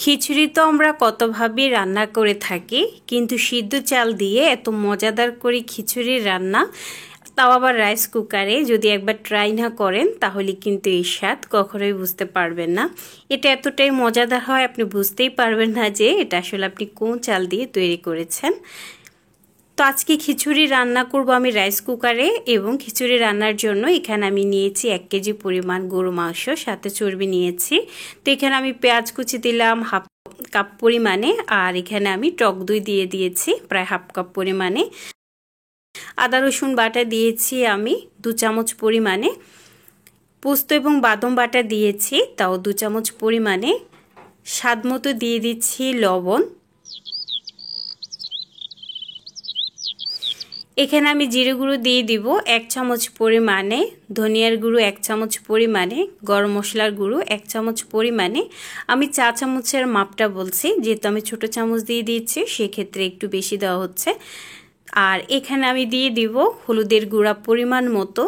খিচুড়ি তো আমরা কতভাবে রান্না করে থাকি, কিন্তু সিদ্ধ চাল দিয়ে এত মজাদার করে খিচুড়ির রান্না, তাও আবার রাইস কুকারে, যদি একবার ট্রাই না করেন তাহলে কিন্তু এই স্বাদ কখনোই বুঝতে পারবেন না। এটা এতটাই মজাদার হয়, আপনি বুঝতেই পারবেন না যে এটা আসলে আপনি কোন চাল দিয়ে তৈরি করেছেন। তো আজকে খিচুড়ি রান্না করব আমি রাইস কুকারে, এবং খিচুড়ি রান্নার জন্য এখানে আমি নিয়েছি 1 কেজি পরিমাণ গরু মাংস, সাথে চর্বি নিয়েছি। তো এখানে আমি পেঁয়াজ কুচি দিলাম হাফ কাপ পরিমাণে, আর এখানে আমি টক দই দিয়ে দিয়েছি প্রায় হাফ কাপ পরিমাণে। আদা রসুন বাটা দিয়েছি আমি 2 চামচ পরিমাণে। পোস্ত এবং বাদাম বাটা দিয়েছি তাও 2 চামচ পরিমাণে। স্বাদ মতো দিয়ে দিচ্ছি লবণ। এখানে আমি জিরে গুঁড়ো দিয়ে দিব 1 চামচ পরিমাণে, ধনিয়ার গুঁড়ো 1 চামচ পরিমাণে, গরম মশলার গুঁড়ো 1 চামচ পরিমাণে। আমি 4 চামচের মাপটা বলছি, যেহেতু আমি ছোট চামচ দিয়ে দিচ্ছি সেক্ষেত্রে একটু বেশি দেওয়া হচ্ছে। আর এখানে আমি দিয়ে দিব হলুদের গুঁড়া পরিমাণ মতো,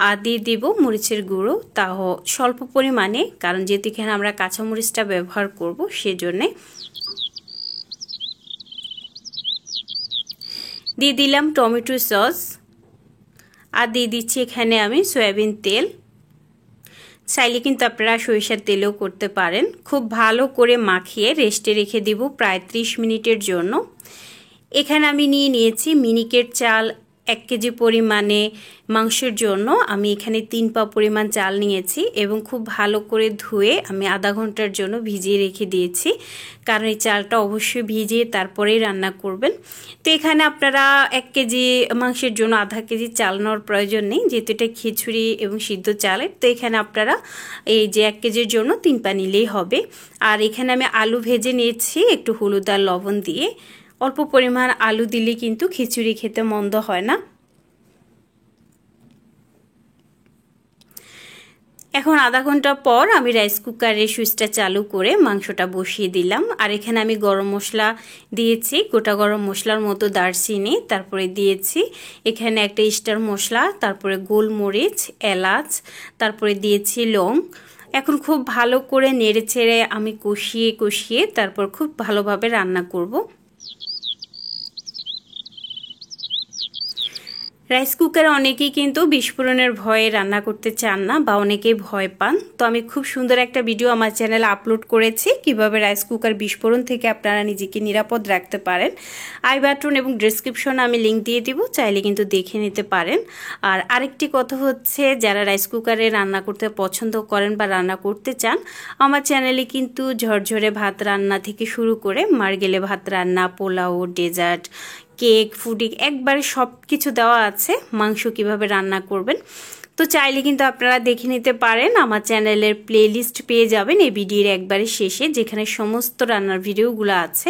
আর দিয়ে দিব মরিচের গুঁড়ো তাও স্বল্প পরিমাণে, কারণ যেহেতু এখানে আমরা কাঁচামরিচটা ব্যবহার করব সেজন্যে। দিয়ে দিলাম টমেটো সস, আর দিয়ে দিচ্ছি এখানে আমি সয়াবিন তেল। চাইলে কিন্তু আপনারা সরিষার তেলেও করতে পারেন। খুব ভালো করে মাখিয়ে রেস্টে রেখে দিব প্রায় 30 মিনিটের জন্য। এখানে আমি নিয়েছি মিনিকেট চাল 1 কেজি পরিমাণে। মাংসের জন্য আমি এখানে 3 পা পরিমাণ চাল নিয়েছি, এবং খুব ভালো করে ধুয়ে আমি আধা ঘন্টার জন্য ভিজিয়ে রেখে দিয়েছি, কারণ এই চালটা অবশ্যই ভিজিয়ে তারপরেই রান্না করবেন। তো এখানে আপনারা 1 কেজি মাংসের জন্য আধা কেজি চাল নেওয়ার প্রয়োজন নেই, যেহেতু এটা খিচুড়ি এবং সিদ্ধ চালের। তো এখানে আপনারা এই যে 1 কেজির জন্য 3 পা নিলেই হবে। আর এখানে আমি আলু ভেজে নিয়েছি একটু হলুদ আর লবণ দিয়ে। অল্প পরিমাণ আলু দিলে কিন্তু খিচুড়ি খেতে মন্দ হয় না। এখন আধা ঘন্টা পর আমি রাইস কুকারের সুইচটা চালু করে মাংসটা বসিয়ে দিলাম। আর এখানে আমি গরম মশলা দিয়েছি, গোটা গরম মশলার মতো দারচিনি, তারপরে দিয়েছি এখানে একটা স্টার মশলা, তারপরে গোলমরিচ, এলাচ, তারপরে দিয়েছি লং। এখন খুব ভালো করে নেড়ে চেড়ে আমি কষিয়ে তারপর খুব ভালোভাবে রান্না করব। রাইস কুকারে অনেকেই কিন্তু বিস্ফোরণের ভয়ে রান্না করতে চান না, বা অনেকেই ভয় পান। তো আমি খুব সুন্দর একটা ভিডিও আমার চ্যানেলে আপলোড করেছি কিভাবে রাইস কুকার বিস্ফোরণ থেকে আপনারা নিজেকে নিরাপদ রাখতে পারেন। আই বাটন এবং ডেসক্রিপশনে আমি লিঙ্ক দিয়ে দিব, চাইলে কিন্তু দেখে নিতে পারেন। আর আরেকটি কথা হচ্ছে, যারা রাইস কুকারে রান্না করতে পছন্দ করেন বা রান্না করতে চান, আমার চ্যানেলে কিন্তু ঝরঝরে ভাত রান্না থেকে শুরু করে মারগেলে ভাত রান্না, পোলাও, ডেজার্ট, কেক, ফুডিং একবারে সব কিছু দেওয়া আছে, মাংস কিভাবে রান্না করবেন। তো চাইলে কিন্তু আপনারা দেখে নিতে পারেন। আমার চ্যানেলের প্লেলিস্ট পেয়ে যাবেন এই ভিডিওর একবারে শেষে, যেখানে সমস্ত রান্নার ভিডিওগুলো আছে।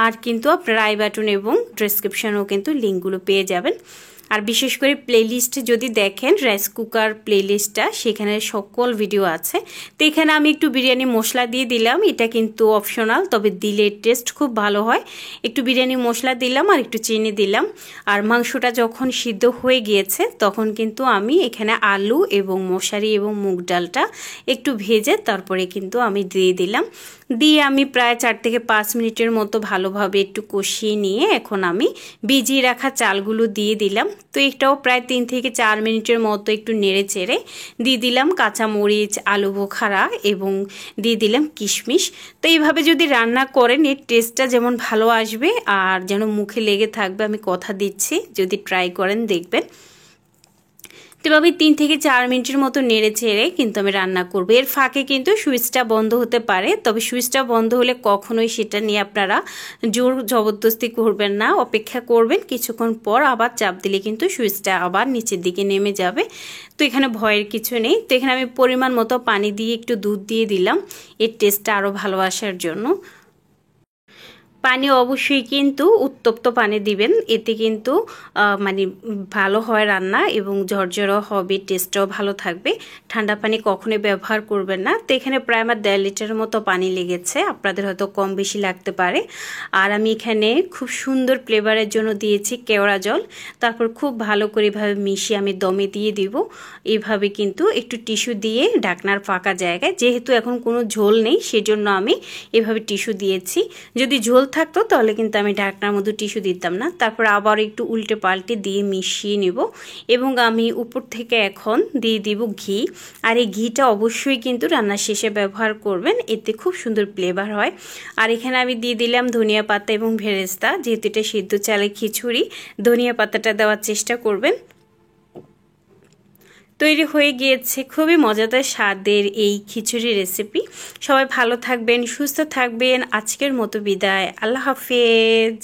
আর কিন্তু আপনারা আই বাটন এবং ডেসক্রিপশনেও কিন্তু লিঙ্কগুলো পেয়ে যাবেন। আর বিশেষ করে প্লেলিস্টে যদি দেখেন রাইস কুকার প্লেলিস্টটা, সেখানে সকল ভিডিও আছে। তো এখানে আমি একটু বিরিয়ানি মশলা দিয়ে দিলাম, এটা কিন্তু অপশনাল, তবে দিলে টেস্ট খুব ভালো হয়। একটু বিরিয়ানি মশলা দিলাম আর একটু চিনি দিলাম। আর মাংসটা যখন সিদ্ধ হয়ে গিয়েছে তখন কিন্তু আমি এখানে আলু এবং মশারি এবং মুগ ডালটা একটু ভেজে তারপরে কিন্তু আমি দিয়ে দিলাম। দিয়ে আমি প্রায় 4 থেকে 5 মিনিটের মতো ভালোভাবে একটু কষিয়ে নিয়ে এখন আমি ভিজিয়ে রাখা চালগুলো দিয়ে দিলাম। তো এটাও প্রায় 3 থেকে 4 মিনিটের মতো একটু নেড়ে চেড়ে দিয়ে দিলাম কাঁচামরিচ, আলু বোখারা এবং দিয়ে দিলাম কিশমিশ। তো এইভাবে যদি রান্না করেন এর টেস্টটা যেমন ভালো আসবে আর যেন মুখে লেগে থাকবে, আমি কথা দিচ্ছি, যদি ট্রাই করেন দেখবেন। এভাবে 3 থেকে 4 মিনিটের মতো নেড়ে চেড়ে কিন্তু আমি রান্না করব। এর ফাঁকে কিন্তু সুইচটা বন্ধ হতে পারে, তবে সুইচটা বন্ধ হলে কখনোই সেটা নিয়ে আপনারা জোর জবরদস্তি করবেন না, অপেক্ষা করবেন। কিছুক্ষণ পর আবার চাপ দিলে কিন্তু সুইচটা আবার নিচের দিকে নেমে যাবে। তো এখানে ভয়ের কিছু নেই। তো এখানে আমি পরিমাণ মতো পানি দিয়ে একটু দুধ দিয়ে দিলাম এর টেস্টটা আরও ভালো আসার জন্য। পানি অবশ্যই কিন্তু উত্তপ্ত পানি দিবেন, এতে কিন্তু মানে ভালো হয় রান্না এবং ঝরঝরও হবে, টেস্টটাও ভালো থাকবে। ঠান্ডা পানি কখনোই ব্যবহার করবেন না। তো এখানে প্রায় আমার 1.5 লিটারের মতো পানি লেগেছে, আপনাদের হয়তো কম বেশি লাগতে পারে। আর আমি এখানে খুব সুন্দর ফ্লেভারের জন্য দিয়েছি কেওড়া জল। তারপর খুব ভালো করে এভাবে মিশিয়ে আমি দমে দিয়ে দিব। এইভাবে কিন্তু একটু টিস্যু দিয়ে ঢাকনার ফাঁকা জায়গায়, যেহেতু এখন কোনো ঝোল নেই সেজন্য আমি এভাবে টিস্যু দিয়েছি। যদি ঝোল থাকতো তাহলে কিন্তু আমি ঢাকনার মধ্যে টিস্যু দিতাম না। তারপর আবার একটু উল্টে পাল্টে দিয়ে মিশিয়ে নেব এবং আমি উপর থেকে এখন দিয়ে দিব ঘি। আর এই ঘিটা অবশ্যই কিন্তু রান্নার শেষে ব্যবহার করবেন, এতে খুব সুন্দর ফ্লেভার হয়। আর এখানে আমি দিয়ে দিলাম ধনিয়া পাতা এবং ভেরেস্তা, যেহেতু এটা সিদ্ধ চালের খিচুড়ি, ধনিয়া পাতাটা দেওয়ার চেষ্টা করবেন। তৈরি হয়ে গিয়েছে খুবই মজাদার স্বাদের এই খিচুড়ি রেসিপি। সবাই ভালো থাকবেন, সুস্থ থাকবেন। আজকের মতো বিদায়, আল্লাহ হাফেজ।